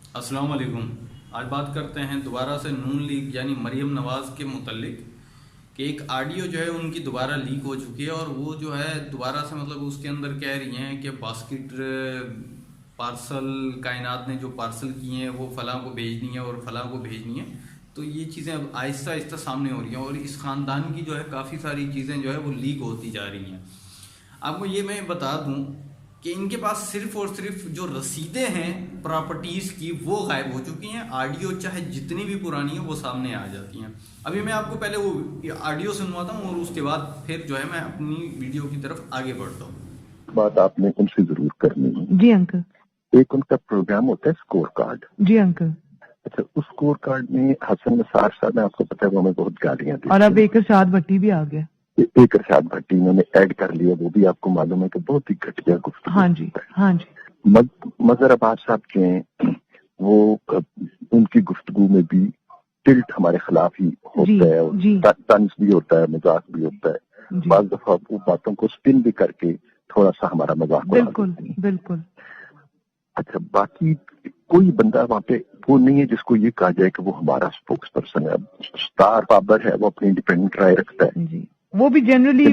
अस्सलाम वालेकुम। आज बात करते हैं दोबारा से नून लीग यानी मरीम नवाज़ के मुतल्लिक कि एक ऑडियो जो है उनकी दोबारा लीक हो चुकी है, और वो जो है दोबारा से मतलब उसके अंदर कह रही हैं कि बास्केट पार्सल कायनात ने जो पार्सल किए हैं वो फलां को भेजनी है और फलां को भेजनी है। तो ये चीज़ें अब आहिस्ता आहिस्ता सामने हो रही हैं और इस ख़ानदान की जो है काफ़ी सारी चीज़ें जो है वो लीक होती जा रही हैं। आपको ये मैं बता दूं कि इनके पास सिर्फ और सिर्फ जो रसीदें हैं प्रॉपर्टीज की वो गायब हो चुकी हैं। ऑडियो चाहे जितनी भी पुरानी है वो सामने आ जाती हैं। अभी मैं आपको पहले वो ऑडियो सुनवाता हूँ और उसके बाद फिर जो है मैं अपनी वीडियो की तरफ आगे बढ़ता हूँ। बात आपने उनसे जरूर करनी है। जी अंकल। एक उनका प्रोग्राम होता है स्कोर कार्ड। जी अंकल। अच्छा, उस स्कोर कार्ड में हसन निसार साहब ने, आपको पता है, वो हमें बहुत गालियां दी और अब एक इरशाद भट्टी भी आ गया। एक इरशाद भट्टी इन्होंने ऐड कर लिया, वो भी आपको मालूम है कि बहुत ही घटिया गुफ्तगू। हाँ जी, हाँ जी। मजहर अब्बास साहब के हैं, वो उनकी गुफ्तगू में भी टिल्ट हमारे खिलाफ ही होता है, और तंज भी होता है, मजाक भी होता है। बाज दफा वो बातों को स्पिन भी करके थोड़ा सा हमारा मजाक उड़ा देते हैं। बिल्कुल बिल्कुल। अच्छा, बाकी कोई बंदा वहाँ पे वो नहीं है जिसको ये कहा जाए कि वो हमारा स्पोक्स पर्सन है। स्टार पावर है, वो अपनी इंडिपेंडेंट राय रखता है जी। वो भी जनरली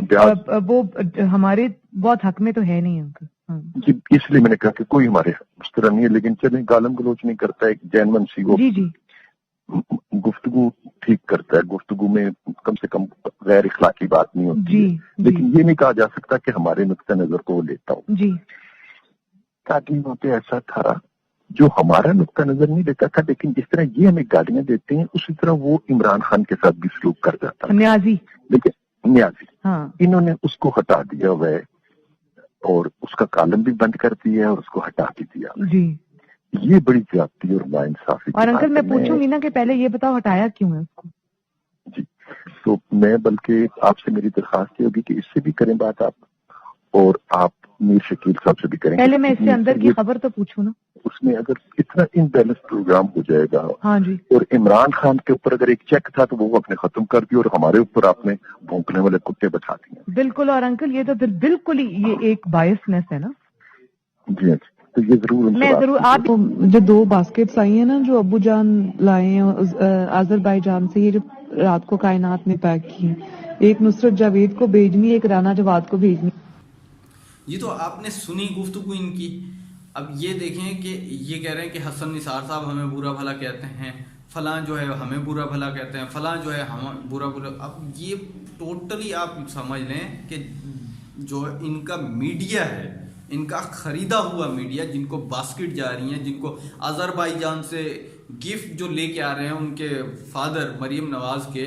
वो हमारे बहुत हक में तो है नहीं अंकल। जी, इसलिए मैंने कहा कि कोई हमारे उस तरह नहीं है, लेकिन चले गालम गलोच नहीं करता है, जैनमन सी वो जी जी गुफ्तगू ठीक करता है, गुफ्तगू में कम से कम गैर इखलाकी बात नहीं होती जी, है। लेकिन ये नहीं कहा जा सकता कि हमारे नुक्ता नजर को वो लेता हूँ जी। ताकि वहाँ पे ऐसा था जो हमारा नुक्ता नजर नहीं लेता था, लेकिन जिस तरह ये हमें गालियां देते हैं उसी तरह वो इमरान खान के साथ भी सलूक कर जाता है। न्याजी, लेकिन न्याजी, हाँ। इन्होंने उसको हटा दिया हुआ है और उसका कालम भी बंद कर दिया है और उसको हटा भी दिया जी। ये बड़ी ज्यादती और नाइंसाफी। और अंकल मैं पूछूंगी ना कि पहले ये बताओ हटाया क्यों है उसको? जी, तो मैं बल्कि आपसे मेरी दरखास्त ये होगी कि इससे भी करें बात आप, और आप मीर शकील साहब से भी करें। पहले मैं इससे अंदर की खबर तो पूछूं ना। उसमें अगर इतना इनबैलेंस प्रोग्राम हो जाएगा, हाँ जी, और इमरान खान के ऊपर अगर एक चेक था तो वो आपने खत्म कर दिया और हमारे ऊपर आपने भौंकने वाले कुत्ते बैठा दिए। बिल्कुल। और अंकल ये तो बिल्कुल ही ये एक बायसनेस है ना। जी हाँ, तो ये जरूर मैं जरूर आप जो 2 बास्केट्स आई है ना जो अब्बू जान लाए हैं अजरबैजान से, ये जो रात को कायनात ने पैक की, एक नुसरत जावेद को भेजनी, एक राना जवाद को भेजनी। ये तो आपने सुनी गुफ्तगू इनकी। अब ये देखें कि ये कह रहे हैं कि हसन निसार साहब हमें बुरा भला कहते हैं, फलां जो है हमें बुरा भला कहते हैं, फलां जो है हम बुरा बुरा। अब ये टोटली आप समझ लें कि जो इनका मीडिया है, इनका खरीदा हुआ मीडिया, जिनको बास्केट जा रही हैं, जिनको अजरबैजान से गिफ्ट जो लेके आ रहे हैं उनके फादर मरीम नवाज के,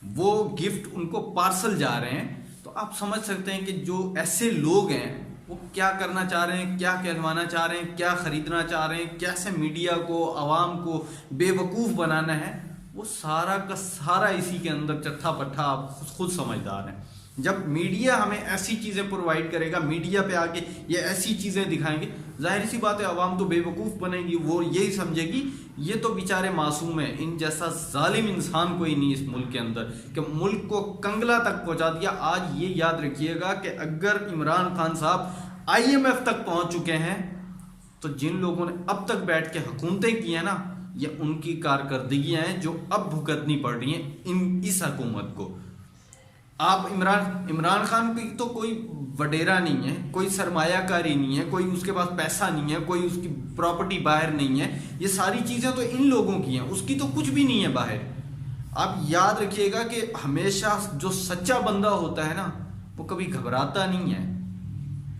वो गिफ्ट उनको पार्सल जा रहे हैं। तो आप समझ सकते हैं कि जो ऐसे लोग हैं वो क्या करना चाह रहे हैं, क्या कहलवाना चाह रहे हैं, क्या खरीदना चाह रहे हैं, कैसे मीडिया को, आवाम को बेवकूफ़ बनाना है, वो सारा का सारा इसी के अंदर चट्ठा पट्ठा। आप खुद समझदार हैं। जब मीडिया हमें ऐसी चीज़ें प्रोवाइड करेगा, मीडिया पे आके ये ऐसी चीज़ें दिखाएंगे, जाहिर सी बात है आवाम तो बेवकूफ़ बनेगी। वो यही समझेगी ये तो बेचारे मासूम है, इन जैसा जालिम इंसान कोई नहीं इस मुल्क के अंदर, कि मुल्क को कंगला तक पहुंचा दिया। आज ये याद रखिएगा कि अगर इमरान खान साहब IMF तक पहुंच चुके हैं तो जिन लोगों ने अब तक बैठ के हुकूमतें की हैं ना, ये उनकी कारकर्दगियां हैं जो अब भुगतनी पड़ रही हैं इस हुकूमत को। आप इमरान खान की तो कोई वडेरा नहीं है, कोई सरमायाकारी नहीं है, कोई उसके पास पैसा नहीं है, कोई उसकी प्रॉपर्टी बाहर नहीं है। ये सारी चीज़ें तो इन लोगों की हैं, उसकी तो कुछ भी नहीं है बाहर। आप याद रखिएगा कि हमेशा जो सच्चा बंदा होता है ना, वो कभी घबराता नहीं है,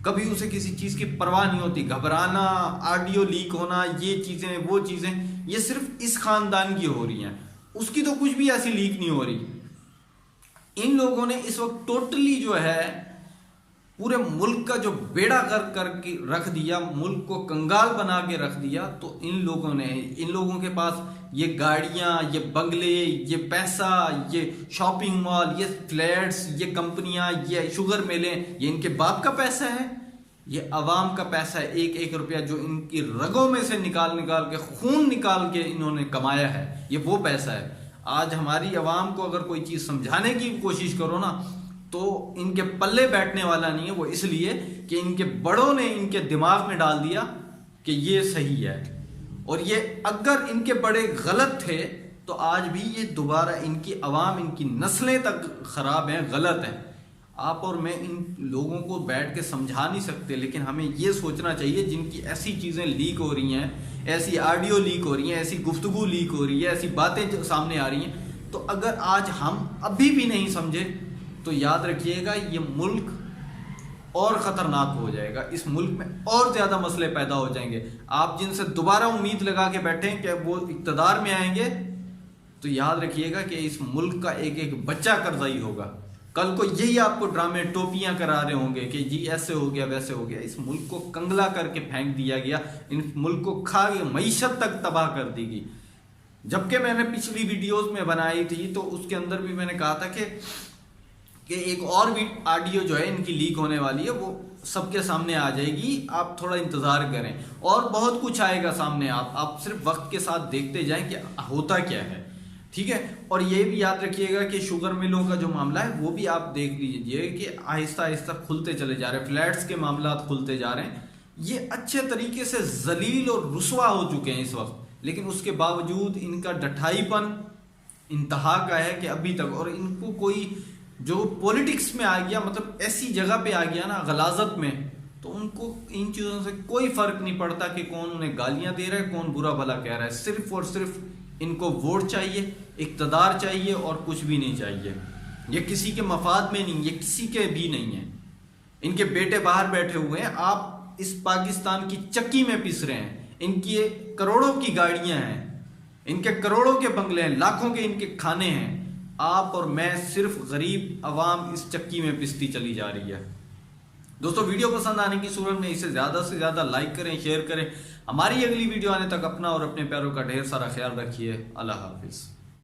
कभी उसे किसी चीज़ की परवाह नहीं होती। घबराना, ऑडियो लीक होना, ये चीज़ें वो चीज़ें, ये सिर्फ इस खानदान की हो रही हैं, उसकी तो कुछ भी ऐसी लीक नहीं हो रही। इन लोगों ने इस वक्त टोटली जो है पूरे मुल्क का जो बेड़ा गर्क करके रख दिया, मुल्क को कंगाल बना के रख दिया। तो इन लोगों के पास ये गाड़ियां, ये बंगले, ये पैसा, ये शॉपिंग मॉल, ये फ्लैट्स, ये कंपनियां, ये शुगर मिलें, ये इनके बाप का पैसा है, ये अवाम का पैसा है। एक एक रुपया जो इनकी रगों में से निकाल निकाल के, खून निकाल के इन्होंने कमाया है, ये वो पैसा है। आज हमारी आवाम को अगर कोई चीज़ समझाने की कोशिश करो ना, तो इनके पल्ले बैठने वाला नहीं है। वो इसलिए कि इनके बड़ों ने इनके दिमाग में डाल दिया कि ये सही है। और ये अगर इनके बड़े गलत थे तो आज भी ये दोबारा इनकी अवाम, इनकी नस्लें तक खराब हैं, गलत हैं। आप और मैं इन लोगों को बैठ के समझा नहीं सकते, लेकिन हमें ये सोचना चाहिए जिनकी ऐसी चीज़ें लीक हो रही हैं, ऐसी ऑडियो लीक हो रही हैं, ऐसी गुफ्तगू लीक हो रही है, ऐसी बातें जो सामने आ रही हैं, तो अगर आज हम अभी भी नहीं समझे तो याद रखिएगा ये मुल्क और ख़तरनाक हो जाएगा, इस मुल्क में और ज़्यादा मसले पैदा हो जाएंगे। आप जिनसे दोबारा उम्मीद लगा के बैठे कि वो इक़्तिदार में आएंगे, तो याद रखिएगा कि इस मुल्क का एक एक बच्चा कर्ज़ई होगा। कल को यही आपको ड्रामे टोपियां करा रहे होंगे कि जी ऐसे हो गया वैसे हो गया। इस मुल्क को कंगला करके फेंक दिया गया, इन मुल्क को खा के मईशत तक तबाह कर दी गई। जबकि मैंने पिछली वीडियोस में बनाई थी तो उसके अंदर भी मैंने कहा था कि एक और भी ऑडियो जो है इनकी लीक होने वाली है, वो सबके सामने आ जाएगी, आप थोड़ा इंतज़ार करें और बहुत कुछ आएगा सामने। आप सिर्फ वक्त के साथ देखते जाएं कि होता क्या है, ठीक है। और ये भी याद रखिएगा कि शुगर मिलों का जो मामला है वो भी आप देख लीजिए कि आहिस्ता आहिस्ता खुलते चले जा रहे हैं, फ्लैट्स के मामला खुलते जा रहे हैं। ये अच्छे तरीके से जलील और रुसवा हो चुके हैं इस वक्त, लेकिन उसके बावजूद इनका डठाईपन इंतहा का है कि अभी तक, और इनको कोई जो पॉलिटिक्स में आ गया, मतलब ऐसी जगह पे आ गया ना गलाजत में, तो उनको इन चीज़ों से कोई फर्क नहीं पड़ता कि कौन उन्हें गालियां दे रहा है, कौन बुरा भला कह रहा है। सिर्फ और सिर्फ इनको वोट चाहिए, इक़्तिदार चाहिए और कुछ भी नहीं चाहिए। ये किसी के मफाद में नहीं, ये किसी के भी नहीं है। इनके बेटे बाहर बैठे हुए हैं, आप इस पाकिस्तान की चक्की में पिस रहे हैं। इनकी करोड़ों की गाड़ियां हैं, इनके करोड़ों के बंगले हैं, लाखों के इनके खाने हैं। आप और मैं सिर्फ गरीब अवाम इस चक्की में पिसती चली जा रही है। दोस्तों, वीडियो पसंद आने की सूरत में इसे ज़्यादा से ज़्यादा लाइक करें, शेयर करें। हमारी अगली वीडियो आने तक अपना और अपने प्यारों का ढेर सारा ख्याल रखिए। अल्लाह हाफिज़।